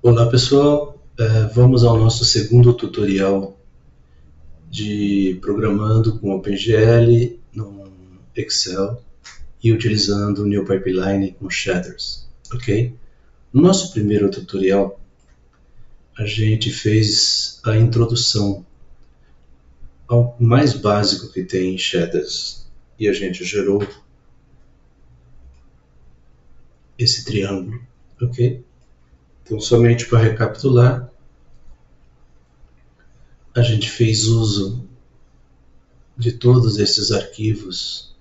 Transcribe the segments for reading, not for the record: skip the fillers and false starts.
Olá pessoal, vamos ao nosso segundo tutorial de programando com OpenGL no Excel e utilizando o New Pipeline com Shaders, ok? No nosso primeiro tutorial, a gente fez a introdução ao mais básico que tem em Shaders e a gente gerou esse triângulo, ok? Então, somente para recapitular, a gente fez uso de todos esses arquivos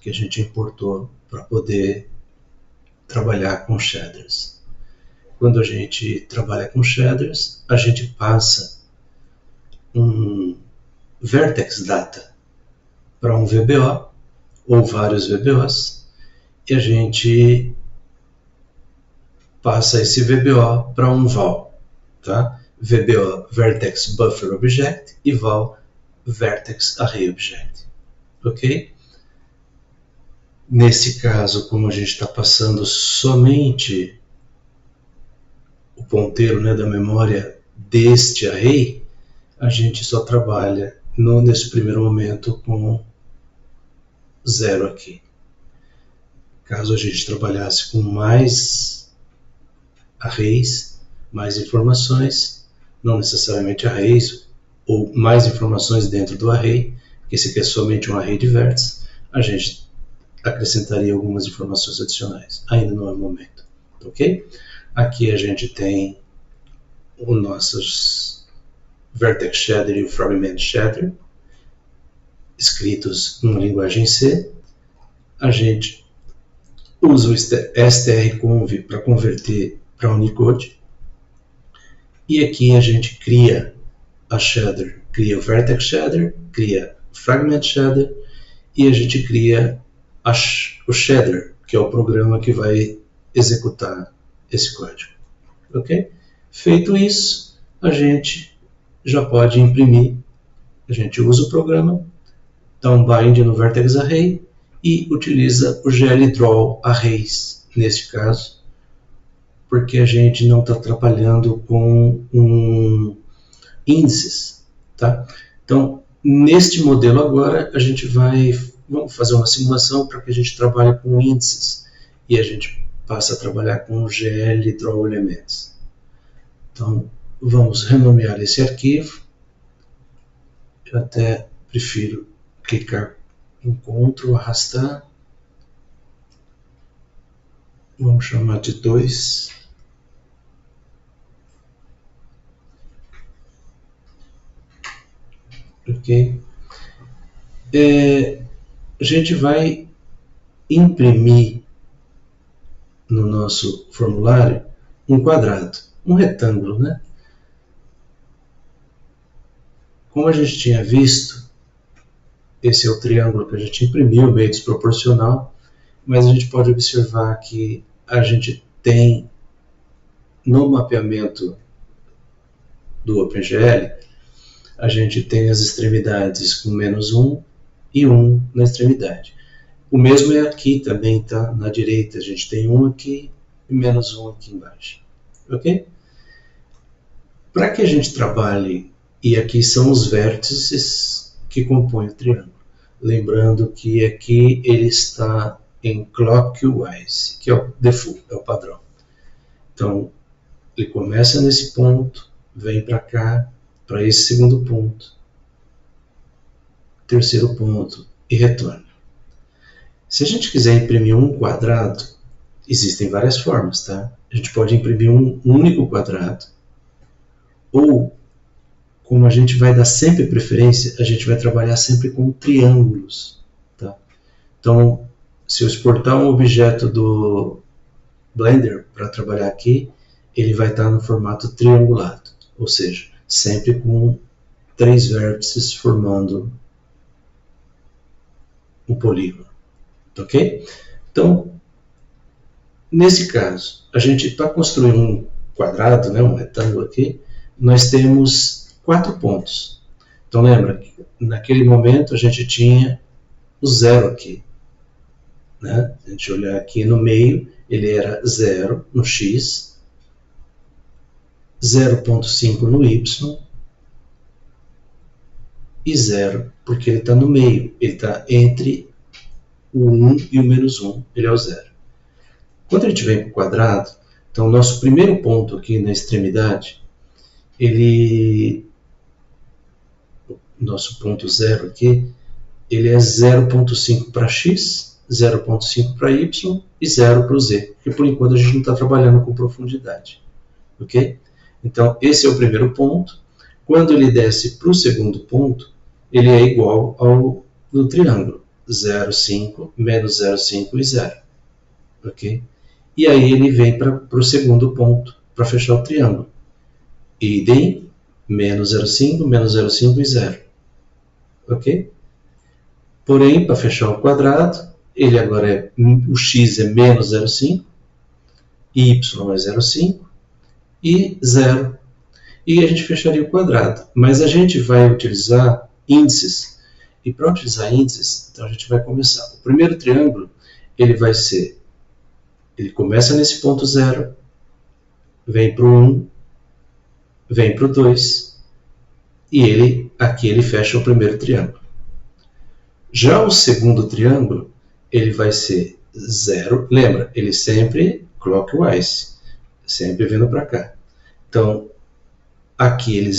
que a gente importou para poder trabalhar com shaders. Quando a gente trabalha com shaders, a gente passa um vertex data para um VBO ou vários VBOs e a gente passa esse VBO para um val, tá? VBO Vertex Buffer Object e val Vertex Array Object, ok? Nesse caso, como a gente está passando somente o ponteiro, né, da memória deste array, a gente só trabalha nesse primeiro momento com 0 aqui. Caso a gente trabalhasse com mais arrays, mais informações, não necessariamente arrays, ou mais informações dentro do array, que esse aqui é somente um array de vértices, a gente acrescentaria algumas informações adicionais. Ainda não é o momento, ok? Aqui a gente tem os nossos vertex shader e o fragment shader, escritos em linguagem C. A gente usa o strconv para converter para Unicode. E aqui a gente cria a shader, cria o vertex shader, cria o fragment shader e a gente cria o shader, que é o programa que vai executar esse código. Ok? Feito isso, a gente já pode imprimir. A gente usa o programa, dá um bind no vertex array e utiliza o gldraw arrays, neste caso, porque a gente não está trabalhando com índices, tá? Então, neste modelo agora, a gente vamos fazer uma simulação para que a gente trabalhe com índices e a gente passa a trabalhar com o glDrawElements. Então, vamos renomear esse arquivo. Eu até prefiro clicar em Ctrl, arrastar. Vamos chamar de 2. Ok? A gente vai imprimir no nosso formulário um quadrado, um retângulo, né? Como a gente tinha visto, esse é o triângulo que a gente imprimiu, meio desproporcional, mas a gente pode observar que a gente tem no mapeamento do OpenGL, a gente tem as extremidades com -1 e 1 na extremidade. O mesmo é aqui também, tá? Na direita a gente tem 1 aqui e -1 aqui embaixo. Ok? Para que a gente trabalhe, e aqui são os vértices que compõem o triângulo. Lembrando que aqui ele está em clockwise, que é o default, é o padrão. Então, ele começa nesse ponto, vem para cá, para esse segundo ponto, terceiro ponto e retorna. Se a gente quiser imprimir um quadrado, existem várias formas, tá? A gente pode imprimir um único quadrado, ou, como a gente vai dar sempre preferência, a gente vai trabalhar sempre com triângulos, tá? Então, se eu exportar um objeto do Blender para trabalhar aqui, ele vai estar no formato triangulado, ou seja, sempre com 3 vértices formando um polígono, ok? Então, nesse caso, a gente para construir um quadrado, né, um retângulo aqui, nós temos 4 pontos. Então lembra que naquele momento a gente tinha o 0 aqui, né? A gente olhar aqui no meio, ele era 0 no x, 0,5 no y e 0, porque ele está no meio, ele está entre o 1 e o menos 1, ele é o 0. Quando a gente vem para o quadrado, então o nosso primeiro ponto aqui na extremidade, nosso ponto 0 aqui, ele é 0,5 para x, 0,5 para y e 0 para o z, porque por enquanto a gente não está trabalhando com profundidade. Ok? Então, esse é o primeiro ponto. Quando ele desce para o segundo ponto, ele é igual ao do triângulo, 0,5, menos 0,5 e 0. Ok? E aí ele vem para o segundo ponto, para fechar o triângulo. Idem, menos 0,5, menos 0,5 e 0. Ok? Porém, para fechar o quadrado, ele agora o x é menos 0,5, y é 0,5 e 0. E a gente fecharia o quadrado. Mas a gente vai utilizar índices. E para utilizar índices, então a gente vai começar. O primeiro triângulo, ele começa nesse ponto 0, vem para o 1, vem para o 2, e aqui ele fecha o primeiro triângulo. Já o segundo triângulo, ele vai ser 0, lembra, ele sempre clockwise, sempre vindo para cá. Então, aqui ele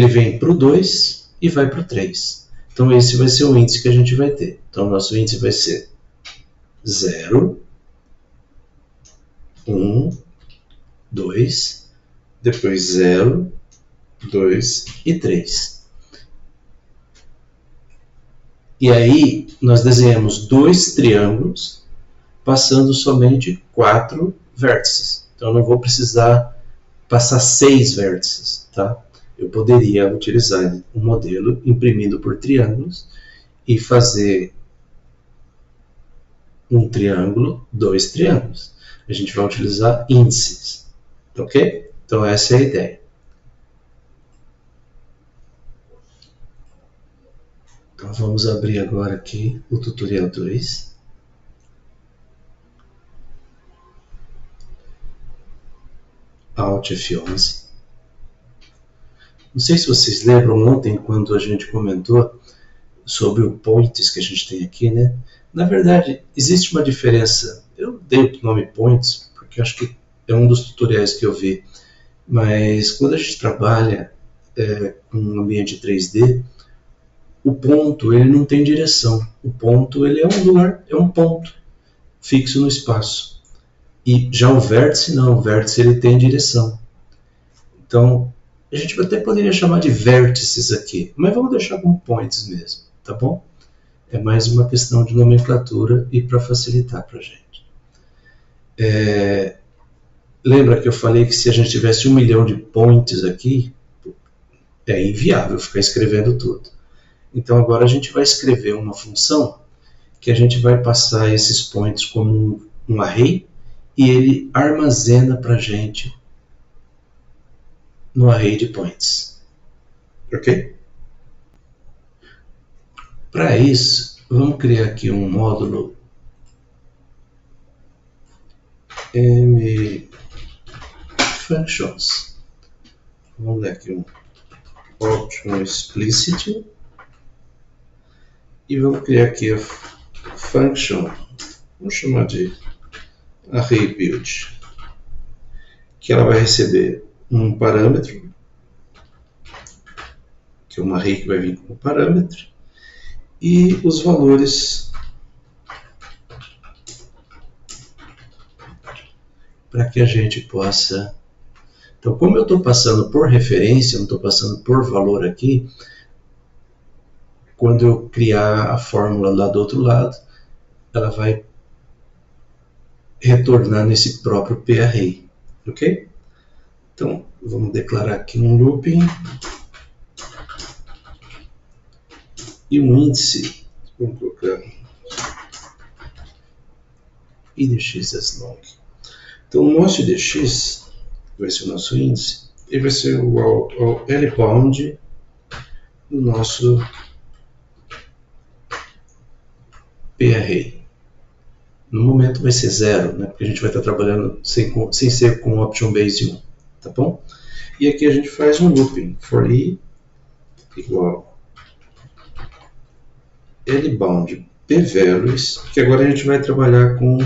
vem para o 2 e vai para o 3. Então, esse vai ser o índice que a gente vai ter. Então, o nosso índice vai ser 0, 1, 2, depois 0, 2 e 3. E aí, nós desenhamos dois triângulos, passando somente 4 vértices. Então, eu não vou precisar passar 6 vértices, tá? Eu poderia utilizar um modelo imprimido por triângulos e fazer um triângulo, 2 triângulos. A gente vai utilizar índices, ok? Então, essa é a ideia. Então, vamos abrir agora aqui o tutorial 2. Alt F11. Não sei se vocês lembram ontem quando a gente comentou sobre o points que a gente tem aqui, né? Na verdade, existe uma diferença. Eu dei o nome points porque acho que é um dos tutoriais que eu vi. Mas quando a gente trabalha com um ambiente 3D, o ponto ele não tem direção. O ponto ele é um lugar, é um ponto fixo no espaço. E já o vértice não, o vértice ele tem direção. Então, a gente até poderia chamar de vértices aqui, mas vamos deixar como points mesmo, tá bom? É mais uma questão de nomenclatura e para facilitar para a gente. Lembra que eu falei que se a gente tivesse 1 milhão de points aqui, é inviável ficar escrevendo tudo. Então agora a gente vai escrever uma função que a gente vai passar esses points como um array e ele armazena para a gente no array de points. Ok? Para isso, vamos criar aqui um módulo mfunctions. Vamos dar aqui um option explicit e vamos criar aqui a function, vamos chamar de array build, que ela vai receber um parâmetro, que é um array que vai vir como parâmetro, e os valores para que a gente possa... Então, como eu estou passando por referência, não estou passando por valor aqui, quando eu criar a fórmula lá do outro lado, ela vai retornar nesse próprio p-array, ok? Então, vamos declarar aqui um looping e um índice, vamos colocar idx as long. Então, o nosso idx vai ser o nosso índice e vai ser igual ao lbound do nosso p-array. No momento vai ser 0, né? Porque a gente vai estar trabalhando sem ser com option base 1, tá bom? E aqui a gente faz um looping, for i igual lbound pvalues, que agora a gente vai trabalhar com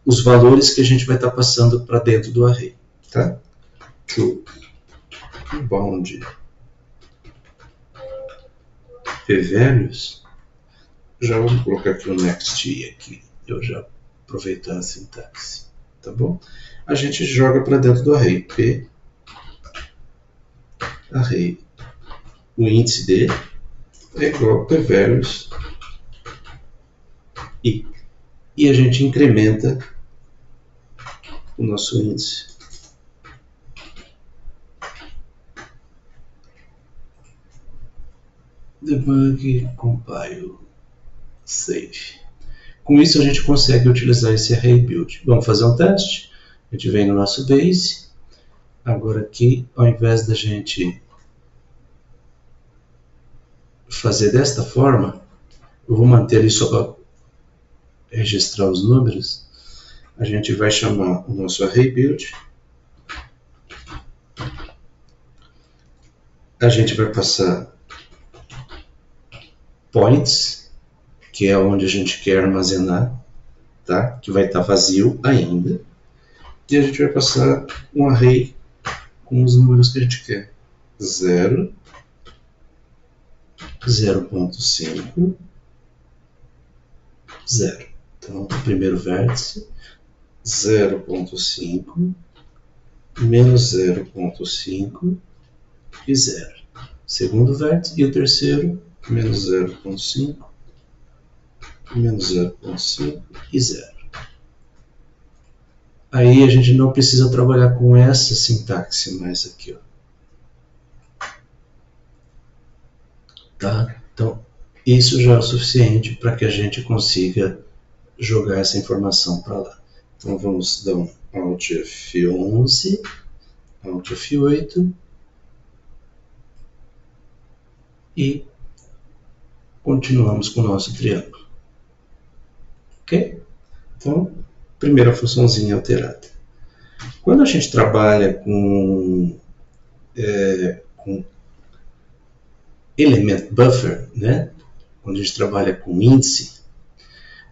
os valores que a gente vai estar passando para dentro do array, tá? To bound pvalues, já vou colocar aqui o next i aqui, eu já aproveitar a sintaxe, tá bom? A gente joga para dentro do array, p array, o índice d é igual a pvalues i, e a gente incrementa o nosso índice. Debug, compile, save. Com isso a gente consegue utilizar esse array build. Vamos fazer um teste. A gente vem no nosso base. Agora aqui, ao invés da gente fazer desta forma, eu vou manter ele só para registrar os números. A gente vai chamar o nosso array build. A gente vai passar points, que é onde a gente quer armazenar, tá? Que vai estar vazio ainda. E a gente vai passar um array com os números que a gente quer. 0, 0.5, 0. Então, o primeiro vértice, 0.5, menos 0.5 e 0. Segundo vértice e o terceiro, menos 0.5, menos 0.5 e 0. Aí a gente não precisa trabalhar com essa sintaxe mais aqui, ó. Tá? Então, isso já é o suficiente para que a gente consiga jogar essa informação para lá. Então, vamos dar um Alt F11, Alt F8 e continuamos com o nosso triângulo. Ok? Então, primeira funçãozinha alterada. Quando a gente trabalha com element buffer, né? Quando a gente trabalha com índice,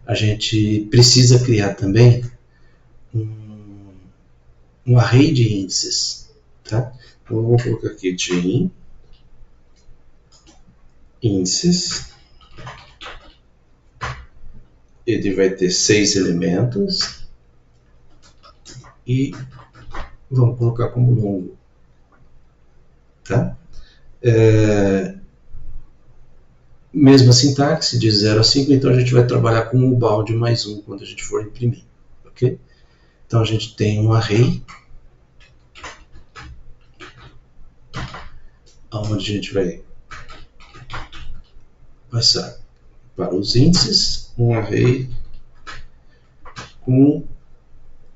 a gente precisa criar também um array de índices, tá? Então, eu vou colocar aqui de índices. Ele vai ter 6 elementos e vamos colocar como longo, tá? Mesma sintaxe, de 0 a 5, então a gente vai trabalhar com o bound mais 1 quando a gente for imprimir, ok? Então a gente tem um array, onde a gente vai passar para os índices, um array com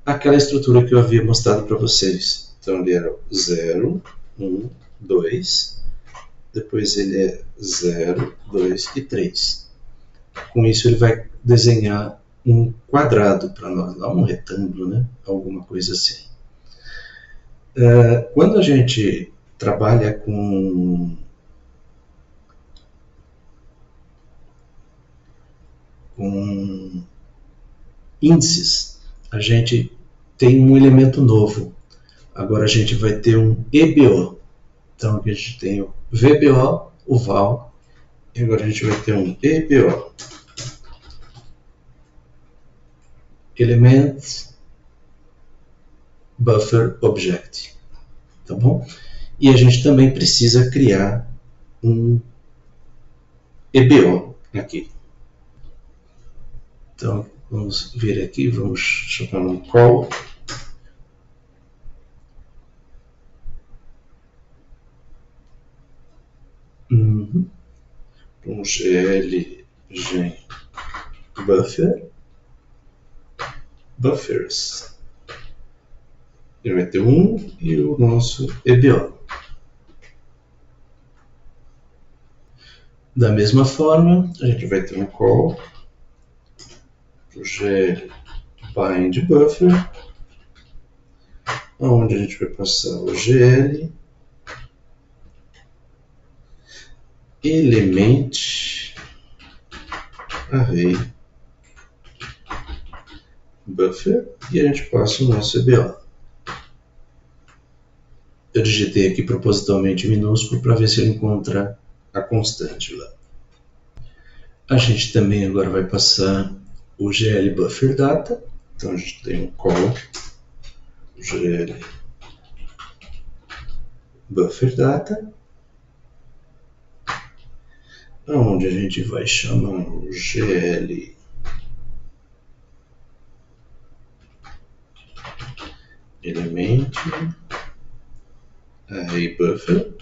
aquela estrutura que eu havia mostrado para vocês. Então ele era 0, 1, 2, depois ele é 0, 2 e 3. Com isso ele vai desenhar um quadrado para nós, não um retângulo, né? Alguma coisa assim. Quando a gente trabalha com índices, a gente tem um elemento novo. Agora a gente vai ter um EBO. Então aqui a gente tem o VBO, o val, e agora a gente vai ter um EBO. Element Buffer Object. Tá bom? E a gente também precisa criar um EBO aqui. Então, vamos vir aqui, vamos chamar um call. Um GL gen buffer buffers. Ele vai ter um e o nosso EBO. Da mesma forma, a gente vai ter um call do GL bind buffer onde a gente vai passar o GL element array buffer e a gente passa o nosso EBO. Eu digitei aqui propositalmente minúsculo para ver se ele encontra a constante lá. A gente também agora vai passar o GL buffer data. Então a gente tem um call GL buffer data, onde a gente vai chamar o GL element array buffer.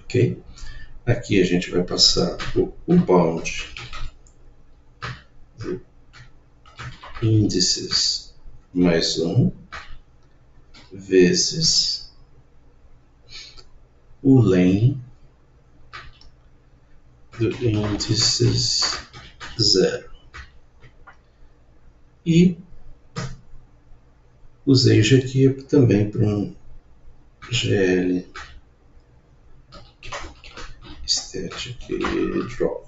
Ok? Aqui a gente vai passar o bound de índices mais 1 vezes o len do índices 0. E usei já aqui também para um GL static draw.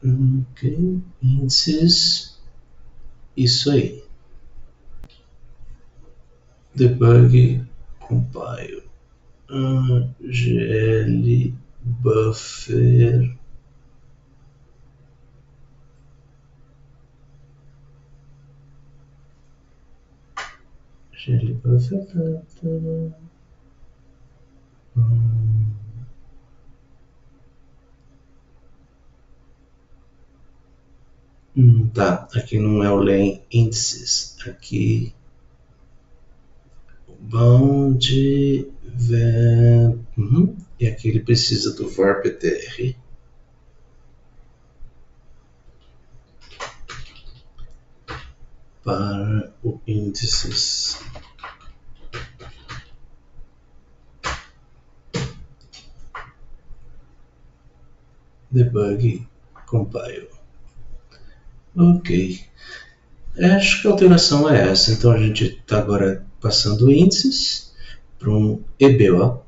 Ok, índices, isso aí. Debug, compile, GL buffer, GL buffer data. Tá, aqui não é o len índices, aqui o bound e aqui ele precisa do var ptr para o índices debug compile. Ok, acho que a alteração é essa. Então a gente está agora passando índices para um EBO.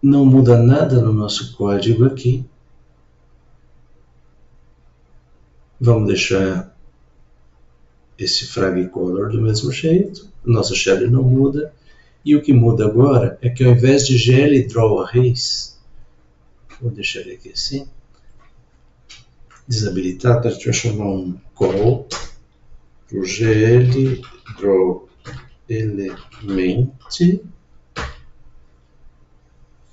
Não muda nada no nosso código aqui. Vamos deixar esse frag color do mesmo jeito. O nosso shader não muda. E o que muda agora é que ao invés de GL draw arrays, vou deixar ele aqui assim, desabilitado, a gente vai chamar um call para o GL draw element,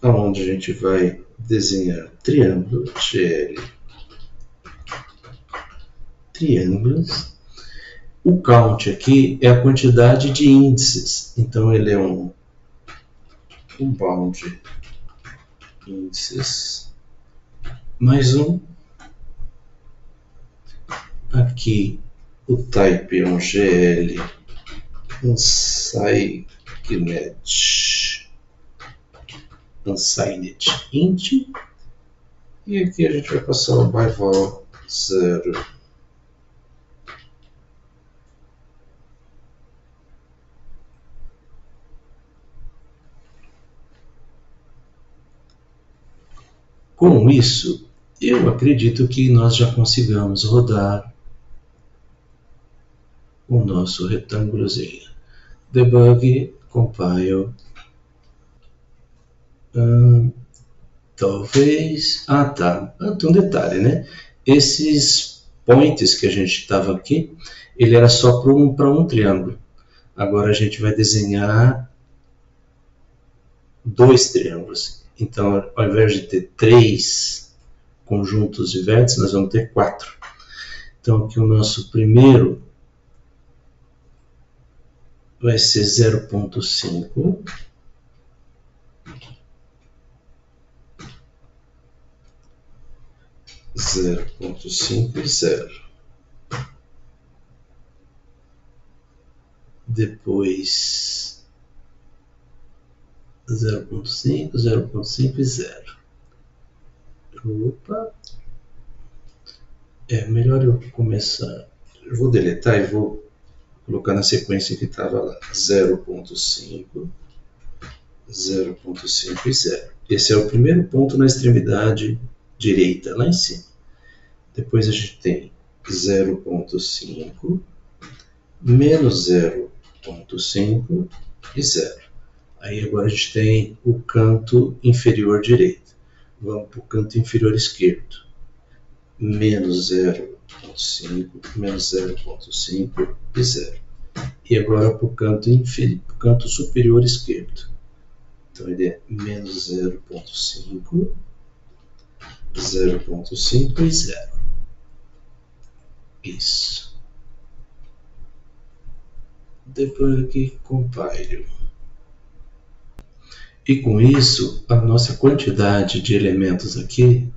onde a gente vai desenhar triângulo, GL triângulos. O count aqui é a quantidade de índices, então ele é um bound índices mais 1. Aqui o type é um GL unsigned int, e aqui a gente vai passar o byval 0. Com isso, eu acredito que nós já consigamos rodar o nosso retângulozinho. Debug, compile. Talvez... tá. Tem um detalhe, né? Esses points que a gente estava aqui, ele era só para um triângulo. Agora a gente vai desenhar 2 triângulos. Então, ao invés de ter 3 conjuntos de vértices, nós vamos ter 4. Então, aqui o nosso primeiro vai ser 0.5. 0.5 e 0. Depois 0.5, 0.5 e 0. Opa, é melhor eu começar. Eu vou deletar e vou colocar na sequência que estava lá: 0.5, 0.5 e 0. Esse é o primeiro ponto na extremidade direita, lá em cima. Depois a gente tem 0.5, menos 0.5 e 0. Aí agora a gente tem o canto inferior direito. Vamos para o canto inferior esquerdo. Menos 0.5, menos 0.5 e 0. E agora para o canto superior esquerdo. Então ele é menos 0.5, 0.5 e 0. Isso. Debug compile. E com isso, a nossa quantidade de elementos aqui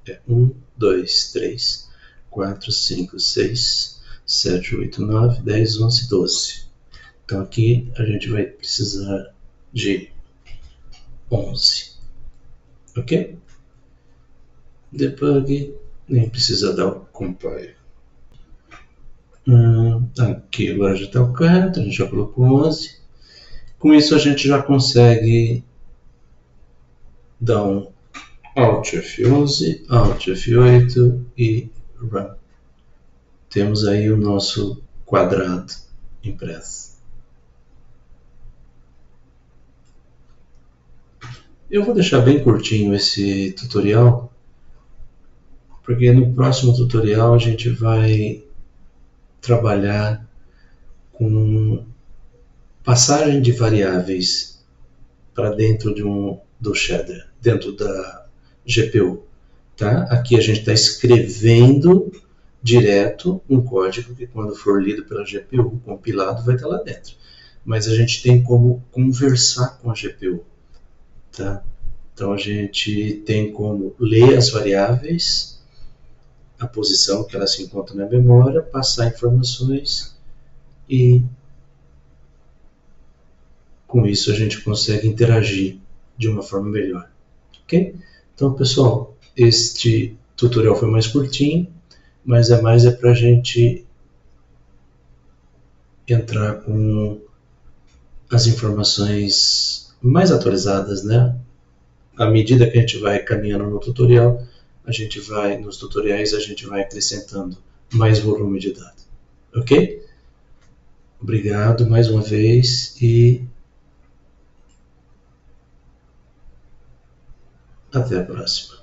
é 1, 2, 3, 4, 5, 6, 7, 8, 9, 10, 11, 12. Então aqui a gente vai precisar de 11. Ok? Debug, nem precisa dar o compile. Aqui agora já está o correto, a gente já colocou 11. Com isso a gente já consegue dar um Alt F11, Alt F8 e Run. Temos aí o nosso quadrado impresso. Eu vou deixar bem curtinho esse tutorial, porque no próximo tutorial a gente vai trabalhar com passagem de variáveis para dentro do shader, dentro da GPU. Tá? Aqui a gente está escrevendo direto um código que quando for lido pela GPU, compilado, vai estar lá dentro. Mas a gente tem como conversar com a GPU. Tá? Então a gente tem como ler as variáveis, a posição que elas se encontram na memória, passar informações e com isso a gente consegue interagir de uma forma melhor. Ok? Então pessoal, este tutorial foi mais curtinho, mas é para a gente entrar com as informações mais atualizadas, né? À medida que a gente vai caminhando no tutorial, nos tutoriais a gente vai acrescentando mais volume de dados. Ok? Obrigado mais uma vez e até a próxima.